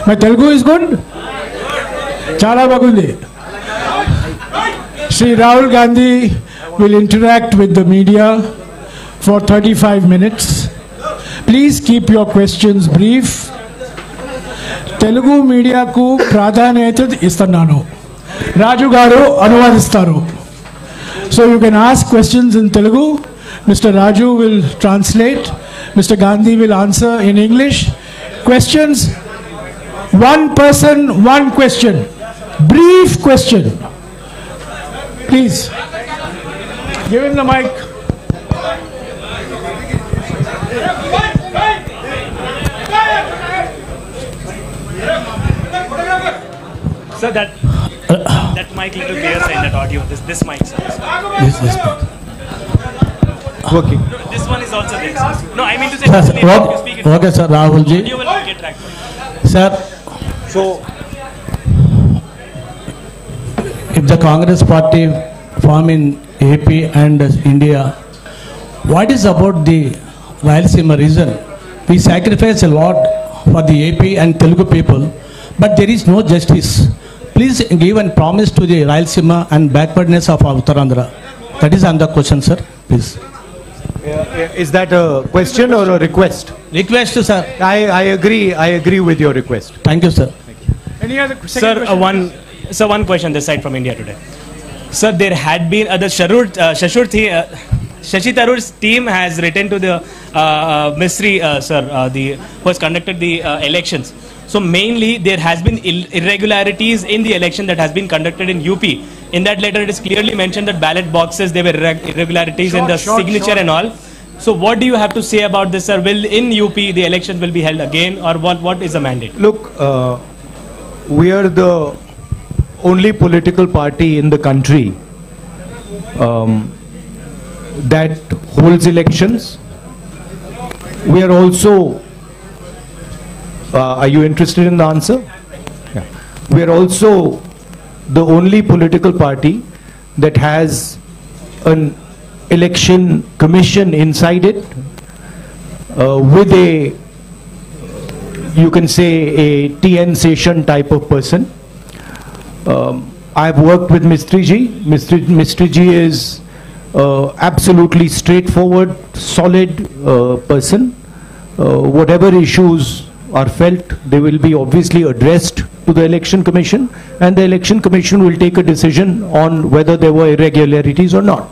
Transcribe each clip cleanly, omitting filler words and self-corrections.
My Telugu is good? Chala bagundi. Shri Rahul Gandhi will interact with the media for 35 minutes. Please keep your questions brief. Telugu media ku pradhanayata istannanu. Raju garu anuvadistaru. So you can ask questions in Telugu. Mr. Raju will translate. Mr. Gandhi will answer in English. Questions? One person, one question. Brief question. Please. Give him the mic. Sir, that mic little clear side, that audio. This mic, sir. This mic. Working. This one is also there. No, I mean to say. Sir, if you speak it, okay, sir. Rahul ji. you will get tracked. Sir, so if the Congress party form in AP and India, what is about the Rayalaseema region? We sacrifice a lot for the AP and Telugu people, but there is no justice. Please give and promise to the Rayalaseema and backwardness of Uttarandhra. That is another question, sir. Please. Is that a question or a request? Request, sir. I agree with your request. Thank you, sir. Any other Sir, question? one question this side from India today. Sir, there had been the Shashi Tharoor's team has written to the Ministry, sir, who has conducted the elections. So mainly there has been irregularities in the election that has been conducted in UP. In that letter, it is clearly mentioned that ballot boxes, there were irregularities in the signature and all. So what do you have to say about this, sir? Will in UP the elections will be held again, or what is the mandate? Look, we are the only political party in the country that holds elections. We are also, are you interested in the answer? Yeah. We are also the only political party that has an election commission inside it with a, you can say, a TN session type of person. I've worked with Mistry ji. Mistry ji is absolutely straightforward, solid person. Whatever issues are felt, they will be obviously addressed to the election commission, and the election commission will take a decision on whether there were irregularities or not.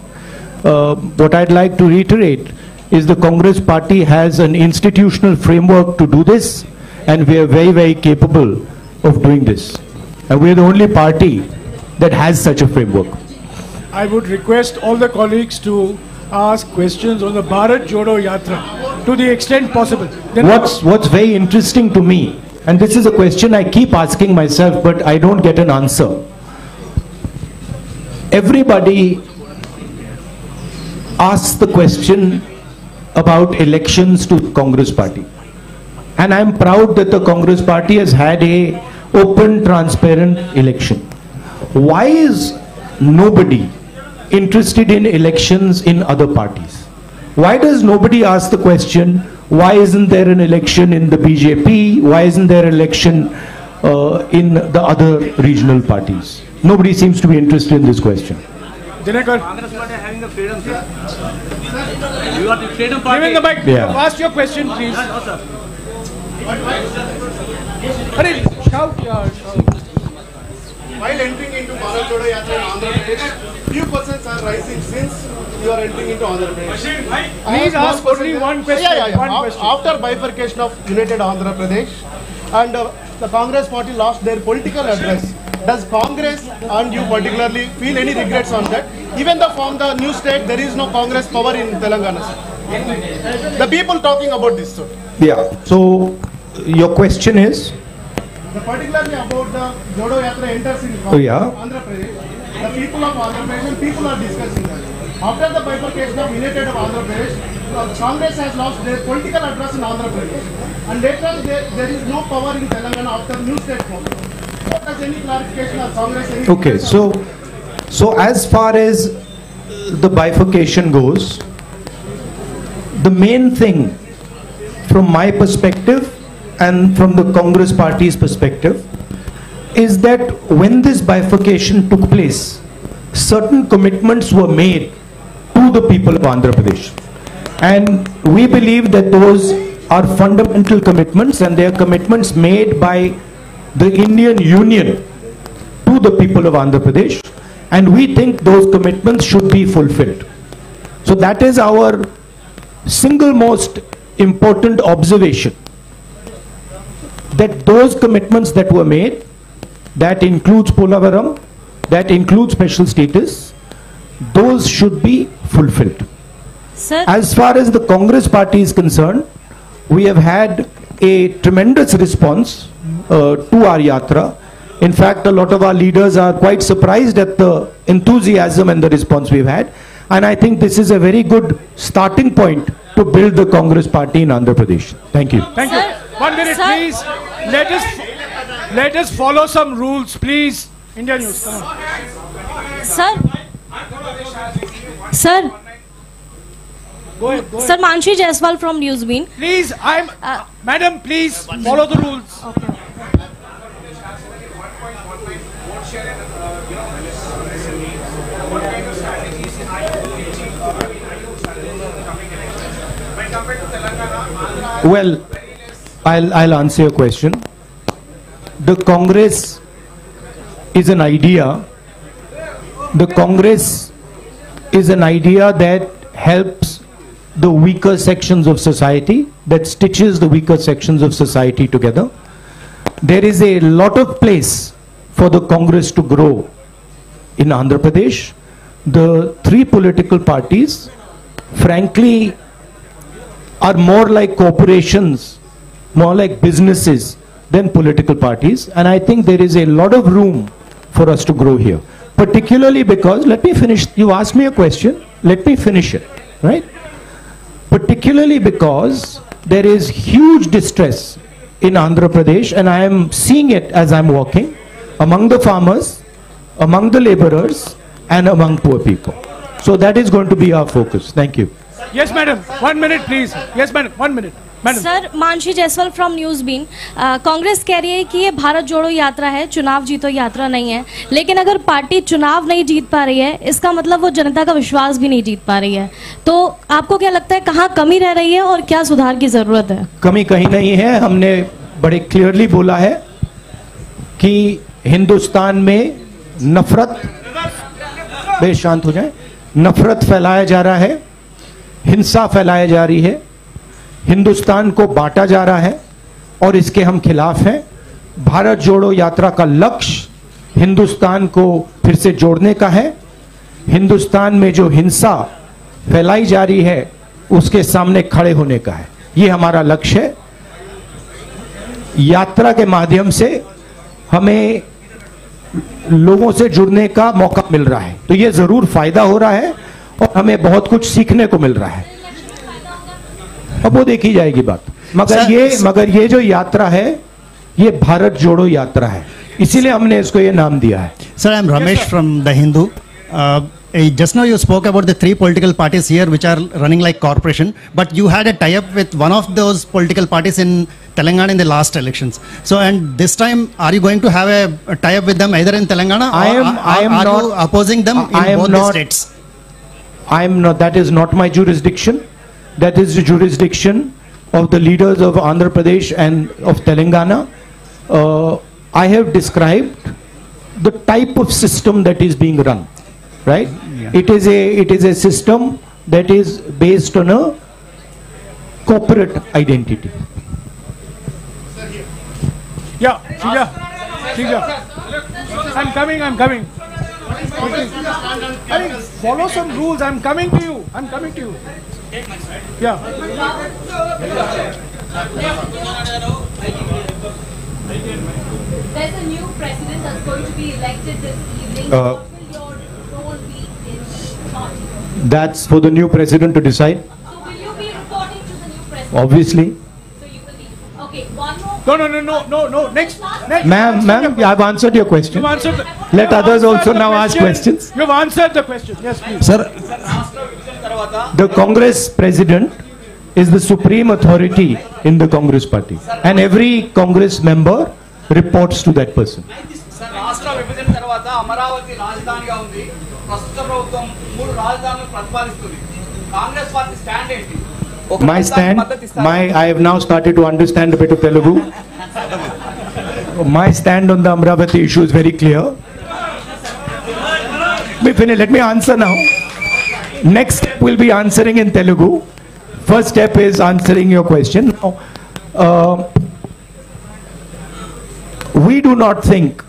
What I'd like to reiterate is the Congress party has an institutional framework to do this, and we are very, very capable of doing this. And we are the only party that has such a framework. I would request all the colleagues to ask questions on the Bharat Jodo Yatra to the extent possible. Then What's very interesting to me, and this is a question I keep asking myself, but I don't get an answer. Everybody asks the question about elections to the Congress party. And I'm proud that the Congress party has had a open, transparent election. Why is nobody interested in elections in other parties? Why does nobody ask the question, why isn't there an election in the BJP? Why isn't there an election in the other regional parties? Nobody seems to be interested in this question. Dinakar. Congress party having the freedom, sir. You are the freedom party. Give him the mic. Yeah. Ask your question, please. No, sir. Hurry, shout. While entering into Bharat Jodo Yatra in Andhra Pradesh, few persons are rising since you are entering into Andhra Pradesh. Please ask only one question. One question. After bifurcation of United Andhra Pradesh and the Congress party lost their political address, does Congress and you particularly feel any regrets on that? Even though from the new state there is no Congress power in Telangana. The people talking about this, sir. Yeah. So your question is? Particularly about the Jodo Yatra enters in Andhra Pradesh. The people of Andhra Pradesh and people are discussing that. After the bifurcation of United of Andhra Pradesh, Congress has lost their political address in Andhra Pradesh. And later there is no power in Telangana after new state form. What does any clarification of Congress? Okay, so as far as the bifurcation goes, the main thing from my perspective and from the Congress party's perspective is that when this bifurcation took place, certain commitments were made to the people of Andhra Pradesh. And we believe that those are fundamental commitments, and they are commitments made by the Indian Union to the people of Andhra Pradesh. And we think those commitments should be fulfilled. So that is our single most important observation, that those commitments that were made, that includes Polavaram, that includes special status, those should be fulfilled. Sir? As far as the Congress party is concerned, we have had a tremendous response to our yatra. In fact, a lot of our leaders are quite surprised at the enthusiasm and the response we've had. And I think this is a very good starting point to build the Congress party in Andhra Pradesh. Thank you. Thank you. 1 minute, Sir. please. Let us follow some rules, please. India News, come on. Sir? Sir? Go ahead, go ahead. Sir, Manshi Jaiswal from Newsbeat. Please, Madam, please follow the rules. Okay. Well, I'll answer your question. The Congress is an idea. The Congress is an idea that helps the weaker sections of society, that stitches the weaker sections of society together. There is a lot of place for the Congress to grow in Andhra Pradesh. The three political parties, frankly, are more like corporations, more like businesses than political parties. And I think there is a lot of room for us to grow here. Particularly because, let me finish, you asked me a question, let me finish it, right? Particularly because there is huge distress in Andhra Pradesh, and I am seeing it as I'm walking, among the farmers, among the laborers, and among poor people. So that is going to be our focus. Thank you. Yes, madam. 1 minute, please. Yes, madam. 1 minute. Madam. Sir, Mansi Jaiswal from Newsbeen. Congress कह रही है कि ये भारत जोड़ो यात्रा है, चुनाव जीतो यात्रा नहीं है. लेकिन अगर पार्टी चुनाव नहीं जीत पा रही है, इसका मतलब वो जनता का विश्वास भी नहीं जीत पा रही है. तो आपको क्या लगता है कहाँ कमी रह रही है और क्या सुधार की जरूरत है? कमी कहीं नहीं है. हमने बड़े क्लियरली बोला है कि हिंदुस्तान में नफरत, बे शांत हो जाए, नफरत फैलाया जा रहा है, हिंसा फैलाई जा रही है, हिंदुस्तान को बांटा जा रहा है और इसके हम खिलाफ हैं. भारत जोड़ो यात्रा का लक्ष्य हिंदुस्तान को फिर से जोड़ने का है. हिंदुस्तान में जो हिंसा फैलाई जा रही है उसके सामने खड़े होने का है. ये हमारा लक्ष्य है. यात्रा के माध्यम से हमें लोगों से जुड़ने का मौका मिल रहा है, तो ये जरूर फायदा हो रहा है और हमें बहुत कुछ सीखने को मिल रहा है. अब वो देखी जाएगी बात. मगर ये जो यात्रा है ये भारत जोड़ो यात्रा है, इसीलिए हमने इसको ये नाम दिया है. Sir, I am Ramesh from The Hindu. Just now you spoke about the three political parties here which are running like corporation, but you had a tie-up with one of those political parties in Telangana in the last elections. So, and this time, are you going to have a tie-up with them either in Telangana or are you opposing them in both the states? I am not. That is not my jurisdiction. That is the jurisdiction of the leaders of Andhra Pradesh and of Telangana. I have described the type of system that is being run, right? Yeah. It is a system that is based on a corporate identity. Yeah, Shija. I'm coming. I mean, follow some rules. I'm coming to you. Yeah. There's a new president that's going to be elected this evening. What will your role be in party? That's for the new president to decide. So will you be reporting to the new president? Obviously. So you will be. Okay, one more. No. Next. Ma'am, I've answered your question. You've answered Let others also now ask questions. You've answered the question. Yes, please. Sir, The Congress president is the supreme authority in the Congress party. And every Congress member reports to that person. రాష్ట్ర విభజన తర్వాత అమరావతి రాజధానిగా ఉంది. ప్రస్తుత ప్రభుత్వం 3 రాజధానులను ప్రతిపాదిస్తుంది. Congress party stand ఏంటి? My stand, I have now started to understand a bit of Telugu. My stand on the Amravati issue is very clear. Let me answer now. Next step will be answering in Telugu. First step is answering your question. We do not think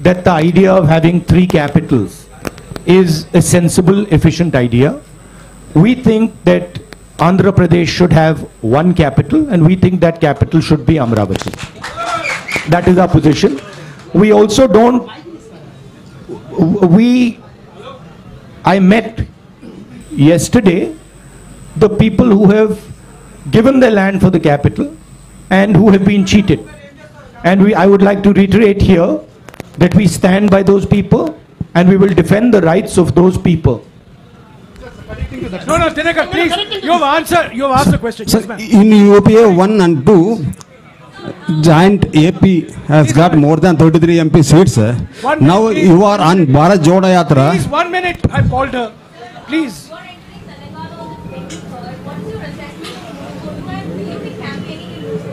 that the idea of having 3 capitals is a sensible, efficient idea. We think that Andhra Pradesh should have 1 capital, and we think that capital should be Amravati. That is our position. We also don't, I met yesterday the people who have given their land for the capital and who have been cheated. And I would like to reiterate here that we stand by those people and we will defend the rights of those people. No, Tinaka, please. You have asked the question. Sir, Yes, ma'am. in UPA 1 and 2, joint AP has got more than 33 MP seats. Sir. Now Please. you are on Bharat Jodo Yatra. Please, 1 minute. I called her. Please. You are entering Telangana on the 23rd. What is your assessment? Will you be campaigning in those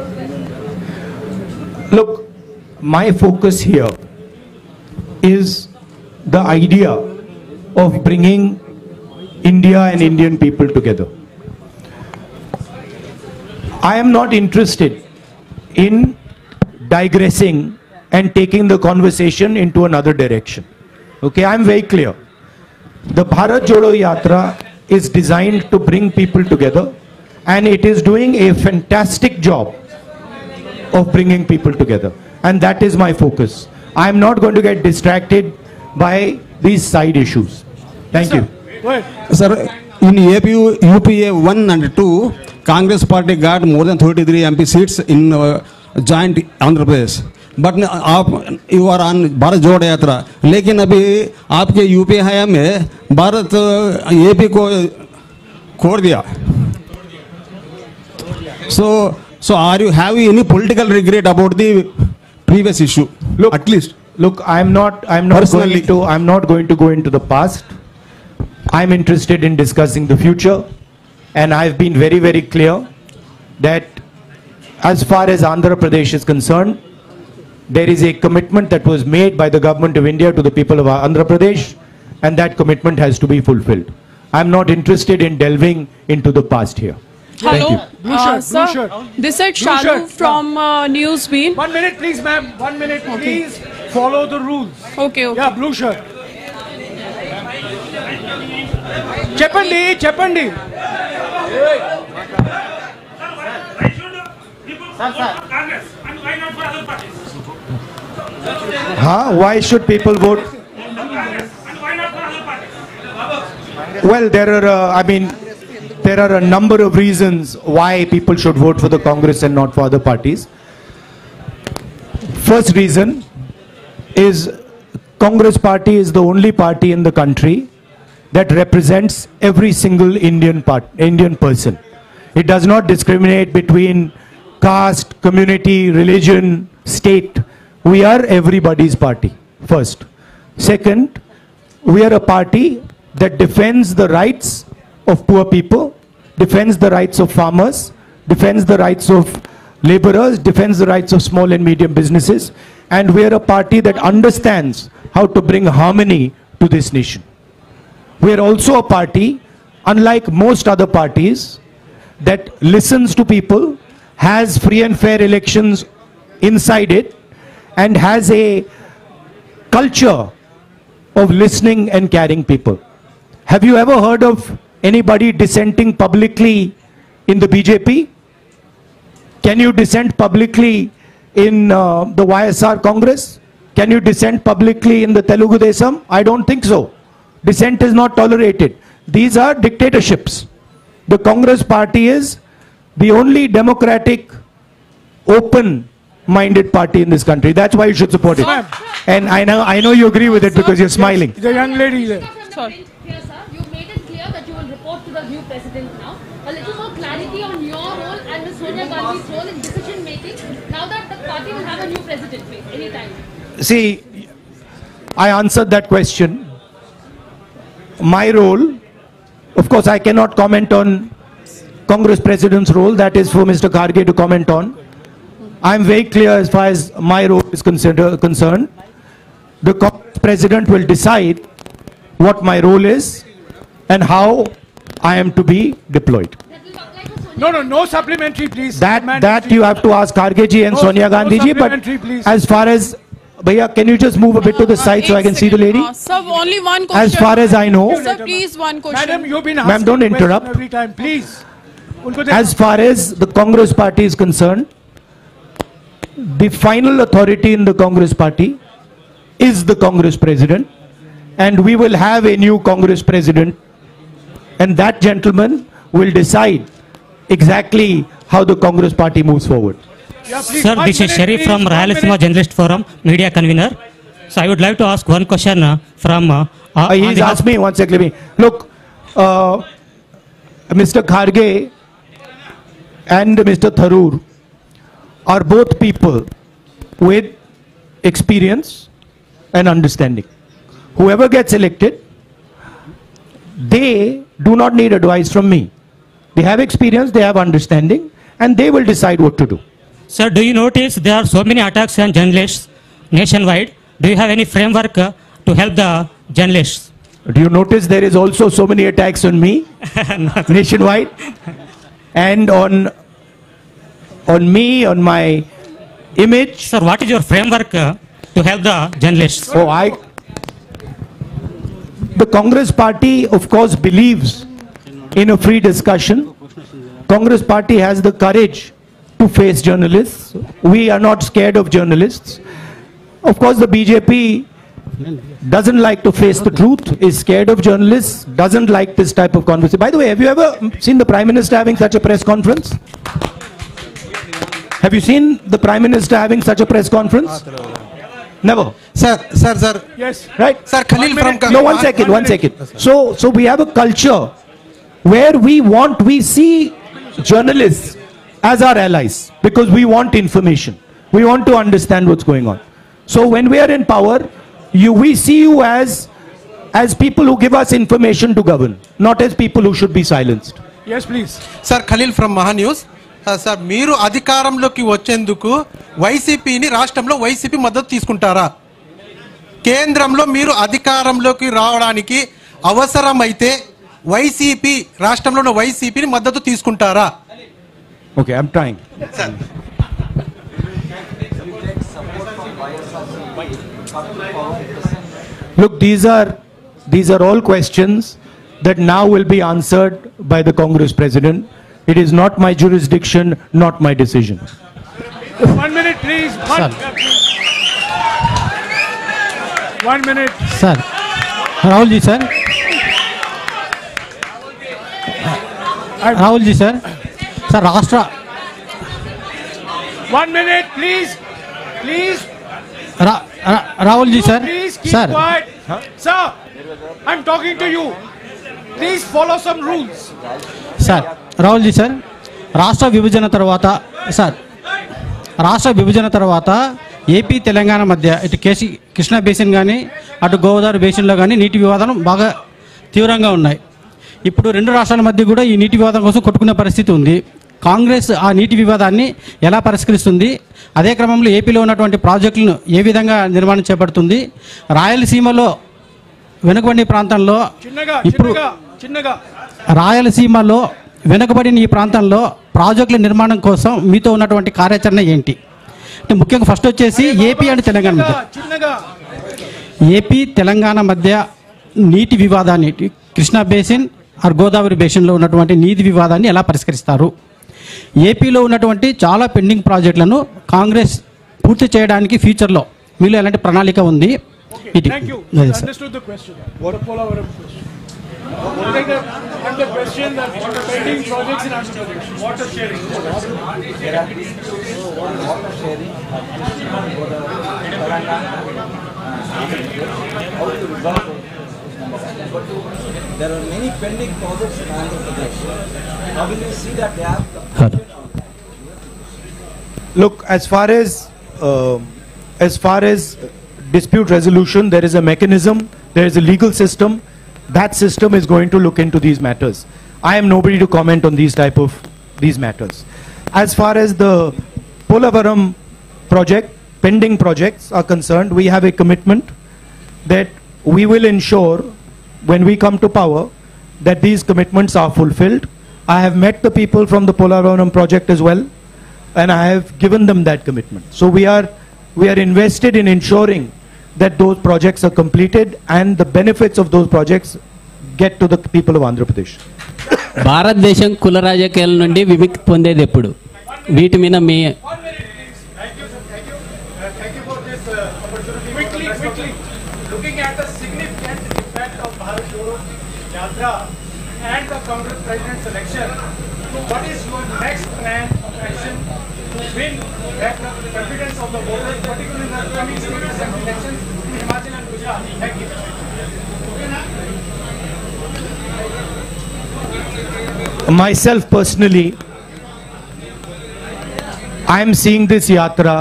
Look, my focus here is the idea of bringing India and Indian people together. I am not interested in digressing and taking the conversation into another direction. Okay, I am very clear. The Bharat Jodo Yatra is designed to bring people together, and it is doing a fantastic job of bringing people together, and that is my focus. I am not going to get distracted by these side issues. Thank you. Go ahead. Sir, in UPA 1 and 2, Congress party got more than 33 MP seats in joint Andhra Pradesh. But you are on Bharat Jodo Yatra. लेकिन अभी आपके UP हयाम में Bharat AP को खोड़ दिया. So are you having any political regret about the previous issue? Look, at least. Look, I'm not going to go into the past. I'm interested in discussing the future, and I've been very, very clear that as far as Andhra Pradesh is concerned, there is a commitment that was made by the government of India to the people of Andhra Pradesh, and that commitment has to be fulfilled. I'm not interested in delving into the past here. Hello, Blue shirt, sir. blue shirt. This is Blue Shalu shirt. from Newsbeat. 1 minute, please, ma'am. 1 minute, please. Follow the rules. Okay. Yeah, blue shirt. Cheppandi. Why should people vote? Well, there are a number of reasons why people should vote for the Congress and not for other parties. First reason is Congress party is the only party in the country that represents every single Indian person. It does not discriminate between caste, community, religion, state. We are everybody's party, first. Second, we are a party that defends the rights of poor people, defends the rights of farmers, defends the rights of laborers, defends the rights of small and medium businesses, and we are a party that understands how to bring harmony to this nation. We are also a party, unlike most other parties, that listens to people, has free and fair elections inside it, and has a culture of listening and caring people. Have you ever heard of anybody dissenting publicly in the BJP? Can you dissent publicly in the YSR Congress? Can you dissent publicly in the Telugu Desam? I don't think so. Dissent is not tolerated. These are dictatorships. The Congress party is the only democratic, open-minded party in this country. That's why you should support it. And I know you agree with it because you're smiling. The young lady there. Here, sir, you made it clear that you will report to the new president now. A little more clarity clarity on your role and Ms. Sonia Gandhi's role in decision making now that the party will have a new president anytime? See, I answered that question. My role, of course, I cannot comment on Congress President's role. That is for Mr. Kharge to comment on. I am very clear as far as my role is concerned. The Congress President will decide what my role is and how I am to be deployed. No supplementary, please. That you have to ask Kharge ji and Sonia Gandhi ji. But as far as, Bhaiya, can you just move a bit to the side so I can see the lady? Sir, only one question. As far as I know. Sir, please, one question. Madam, you've been Ma'am, asking don't question interrupt. every time, please. As far as the Congress party is concerned, the final authority in the Congress party is the Congress President, and we will have a new Congress President, and that gentleman will decide exactly how the Congress party moves forward. Sir, this is Sharif from Rayalaseema Journalist Forum, media convener. So I would like to ask one question from... He's asked me, one second, let me. Look, Mr. Kharge and Mr. Tharoor are both people with experience and understanding. Whoever gets elected, they do not need advice from me. They have experience, they have understanding, and they will decide what to do. Sir, do you notice there are so many attacks on journalists nationwide? Do you have any framework to help the journalists? Do you notice there is also so many attacks on me nationwide and on me, on my image? Sir, what is your framework to help the journalists? The Congress party, of course, believes in a free discussion. Congress party has the courage to face journalists. We are not scared of journalists. Of course, the BJP doesn't like to face the truth, is scared of journalists, doesn't like this type of conversation. By the way, have you ever seen the Prime Minister having such a press conference? Have you seen the Prime Minister having such a press conference? Never. Sir. Yes. Right? Sir, Khalil from... No, one second. So we have a culture where we see journalists as our allies because we want information. We want to understand what's going on. So when we are in power, we see you as people who give us information to govern, not as people who should be silenced. Yes, please. Sir, Khalil from Mahanews. Sir మీరు అధికారంలోకి వచ్చేందుకు వైసీపీని రాష్ట్రంలో YCP మద్దతు తీసుకుంటారా? కేంద్రంలో మీరు అధికారంలోకి రావడానికి అవసరమైతే వైసీపీ రాష్ట్రంలో ఉన్న వైసీపీని మద్దతు తీసుకుంటారా? Okay, I'm trying. Look, these are all questions that now will be answered by the Congress President. It is not my jurisdiction, not my decision. 1 minute, please. 1 minute. Sir, Rahul ji, sir. Rahul ji, sir. Sir, Rashtra. 1 minute, please. Please. Rahul ji, sir. Please keep Sir. quiet. Sir, I'm talking to you. Please follow some rules. Sir. Rahul ji sir, రాష్ట్ర విభజన తర్వాత AP Telangana మధ్య ఇటు Krishna basin కానీ అటు గోదావరి బేసిన్లో కానీ నీటి వివాదాలు బాగా తీవ్రంగా ఉన్నాయి. ఇప్పుడు రెండు రాష్ట్రాల మధ్య కూడా ఈ నీటి వివాదం కోసం కొట్టుకునే పరిస్థితి ఉంది. కాంగ్రెస్ ఆ నీటి వివాదాన్ని ఎలా పరిష్కరిస్తుంది? అదే క్రమంలో ఏపీలో ఉన్నటువంటి ప్రాజెక్టులను ఏ విధంగా నిర్మాణం చేపడుతుంది? రాయలసీమలో వెనుకబడిన ప్రాంతంలో ఇప్పుడు రాయలసీమలో వెనుకబడిన ఈ ప్రాంతంలో ప్రాజెక్టుల నిర్మాణం కోసం మీతో ఉన్నటువంటి కార్యాచరణ ఏంటి? అంటే ముఖ్యంగా ఫస్ట్ వచ్చేసి ఏపీ అండ్ తెలంగాణ మధ్య నీటి వివాదాన్ని కృష్ణా బేసిన్ ఆర్ గోదావరి బేసిన్లో ఉన్నటువంటి నీటి వివాదాన్ని ఎలా పరిష్కరిస్తారు? ఏపీలో ఉన్నటువంటి చాలా పెండింగ్ ప్రాజెక్టులను కాంగ్రెస్ పూర్తి చేయడానికి ఫ్యూచర్లో మీలో ఎలాంటి ప్రణాళిక ఉంది? And the question that pending projects in Andhra Pradesh. Water sharing. Water sharing. there are many pending projects in Andhra Pradesh. How will you see that they have? Look, as far as dispute resolution, there is a mechanism, there is a legal system. That system is going to look into these matters. I am nobody to comment on these matters. As far as the Polavaram project, pending projects are concerned, we have a commitment that we will ensure when we come to power that these commitments are fulfilled. I have met the people from the Polavaram project as well, and I have given them that commitment. So we are invested in ensuring that those projects are completed and the benefits of those projects get to the people of Andhra Pradesh. భారతదేశం కుల రాజకీయాల నుండి విముక్తి పొందేది ఎప్పుడు? వీటి మీద మీ Quickly, looking at the significant impact of Bharat Jodo Yatra and the Congress President's election, what is your next plan of action to win back the confidence of the voters, particularly in the coming state assembly elections in Himachal and Gujarat? Thank you. Myself personally, I am seeing this yatra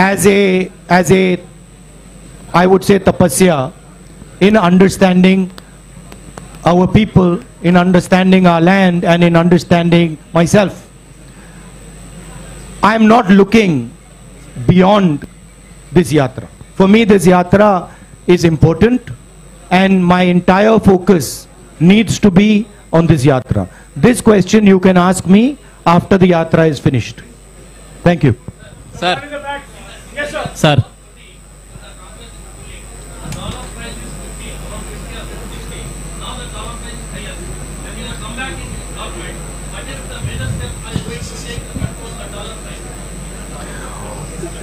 as a I would say tapasya in understanding our people, in understanding our land, and in understanding myself. I am not looking beyond this yatra. For me, this yatra is important, and my entire focus needs to be on this yatra. This question you can ask me after the yatra is finished. Thank you. Sir. Yes, sir. Sir.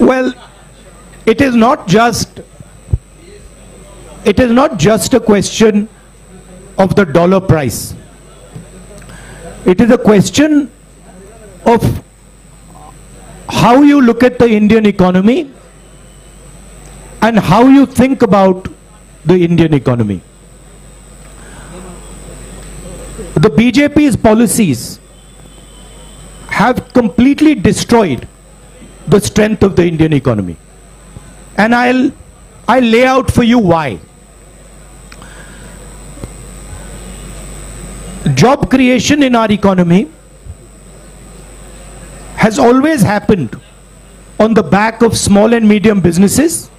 Well, it is not just a question of the dollar price. It is a question of how you look at the Indian economy and how you think about the Indian economy. The BJP's policies have completely destroyed the strength of the Indian economy. And I'll lay out for you why. Job creation in our economy has always happened on the back of small and medium businesses,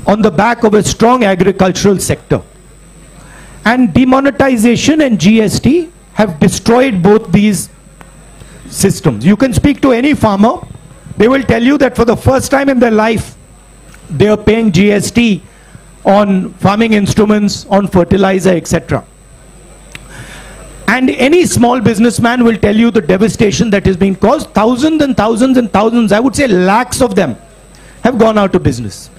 on the back of a strong agricultural sector. And demonetization and GST have destroyed both these systems. You can speak to any farmer, they will tell you that for the first time in their life, they are paying GST on farming instruments, on fertilizer, etc. And any small businessman will tell you the devastation that is being caused. Thousands and thousands and thousands, I would say lakhs of them, have gone out of business.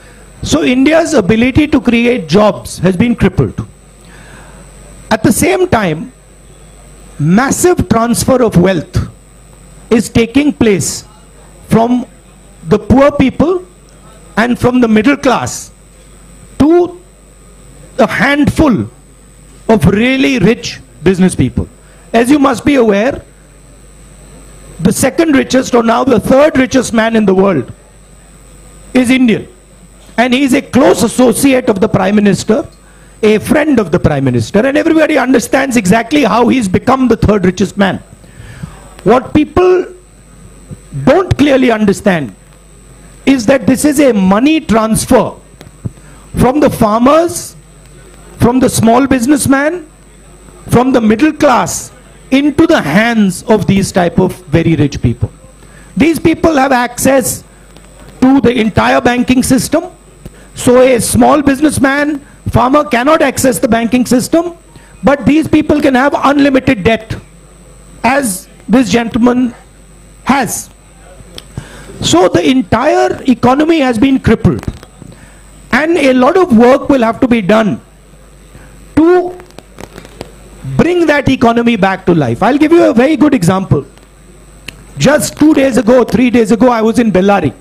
So India's ability to create jobs has been crippled. At the same time, massive transfer of wealth is taking place from the poor people and from the middle class to a handful of really rich business people. As you must be aware, the second richest, or now the third richest man in the world is Indian. And he is a close associate of the Prime Minister, a friend of the Prime Minister, and everybody understands exactly how he's become the third richest man. What people don't clearly understand is that this is a money transfer from the farmers, from the small businessman, from the middle class into the hands of these type of very rich people. These people have access to the entire banking system. So a small businessman, farmer cannot access the banking system, but these people can have unlimited debt, as this gentleman has. So the entire economy has been crippled, and a lot of work will have to be done to bring that economy back to life. I'll give you a very good example. Just 2 days ago, 3 days ago, I was in Bellary.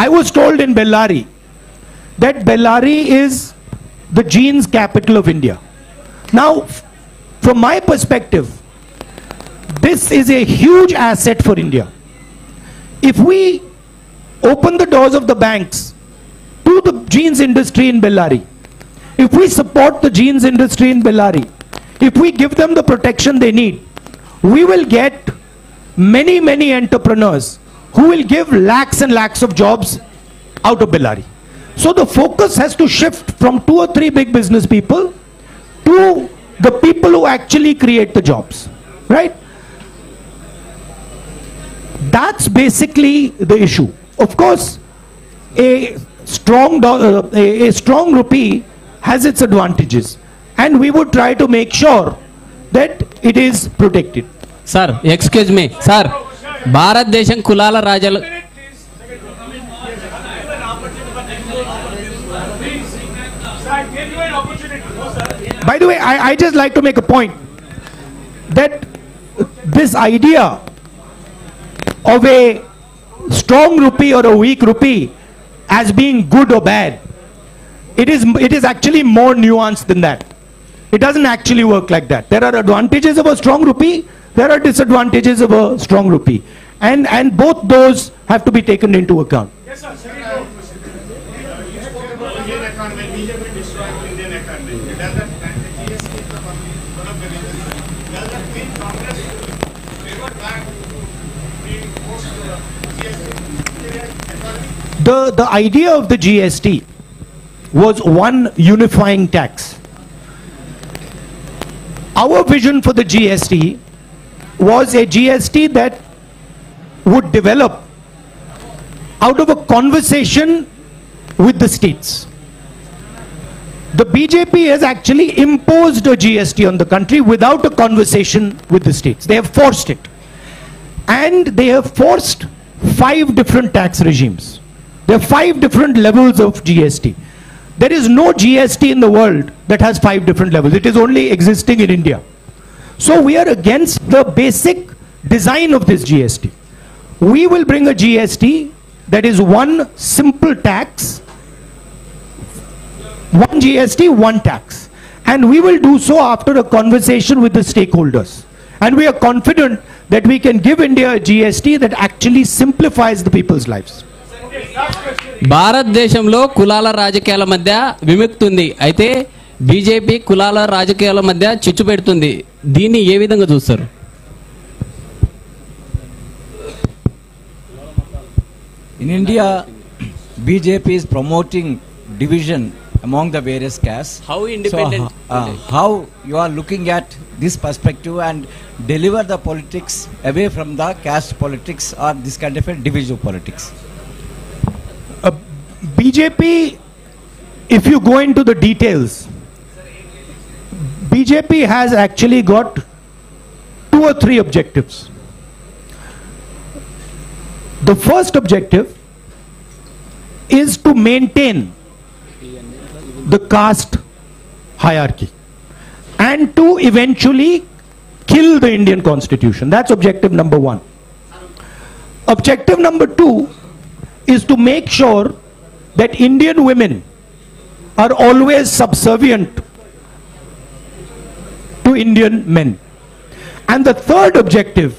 I was told in Bellary that Bellary is the jeans capital of India. Now, from my perspective, this is a huge asset for India. If we open the doors of the banks to the jeans industry in Bellary, if we support the jeans industry in Bellary, if we give them the protection they need, we will get many, many entrepreneurs who will give lakhs and lakhs of jobs out of Bellary. So the focus has to shift from 2 or 3 big business people to the people who actually create the jobs, right? That's basically the issue. Of course, a strong rupee has its advantages, and we would try to make sure that it is protected. Sir, excuse me, sir. Bharat Desham Kulala Rajal. By the way, I just like to make a point that this idea of a strong rupee or a weak rupee as being good or bad, it is actually more nuanced than that. It doesn't actually work like that. There are advantages of a strong rupee, there are disadvantages of a strong rupee, and both those have to be taken into account. Yes, sir. You spoke about Indian economy. BJP destroying Indian economy. Does that GST is one of the reasons? Does that mean Congress revert back to being post GST economy? The idea of the GST was one unifying tax. Our vision for the GST was a GST that would develop out of a conversation with the states. The BJP has actually imposed a GST on the country without a conversation with the states. They have forced it. And they have forced 5 different tax regimes. There are 5 different levels of GST. There is no GST in the world that has 5 different levels. It is only existing in India. So we are against the basic design of this GST. We will bring a GST that is one simple tax, one GST, one tax. And we will do so after a conversation with the stakeholders. And we are confident that we can give India a GST that actually simplifies the people's lives. భారతదేశంలో కులాల రాజకీయాల మధ్య విముక్తి ఉంది. అయితే BJP కులాల రాజకీయాల మధ్య చిచ్చు పెడుతుంది. దీన్ని ఏ విధంగా చూస్తారు? In India, BJP is promoting division among the various castes. How independent? So, how you are looking at this perspective and deliver the politics away from the caste politics or this kind of a divisive politics? BJP, if you go into the details, BJP has actually got 2 or 3 objectives. The first objective is to maintain the caste hierarchy and to eventually kill the Indian constitution. That's objective number 1. Objective number 2 is to make sure that Indian women are always subservient to Indian men. And the third objective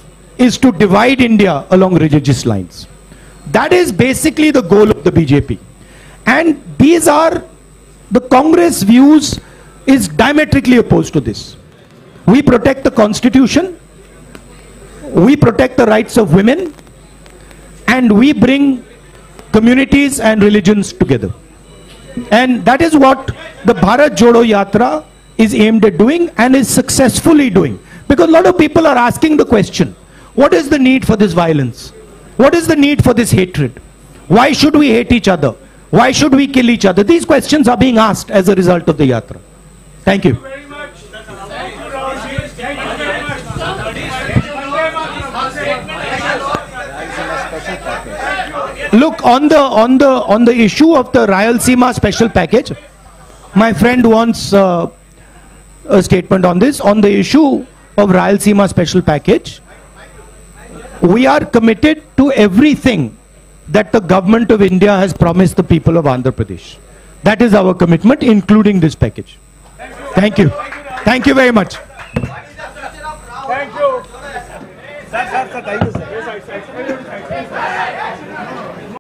is to divide India along religious lines. That is basically the goal of the BJP. And these are the Congress views is diametrically opposed to this. We protect the constitution, we protect the rights of women, and we bring communities and religions together. And that is what the Bharat Jodo Yatra is aimed at doing and is successfully doing. Because a lot of people are asking the question, what is the need for this violence? What is the need for this hatred? Why should we hate each other? Why should we kill each other? These questions are being asked as a result of the Yatra. Thank you. Look, on the issue of the Rayalaseema special package, my friend wants a statement on this. On the issue of Rayalaseema special package, we are committed to everything that the government of India has promised the people of Andhra Pradesh. That is our commitment, including this package. Thank you. Thank you very much. Thank you. Sir, thank you, sir.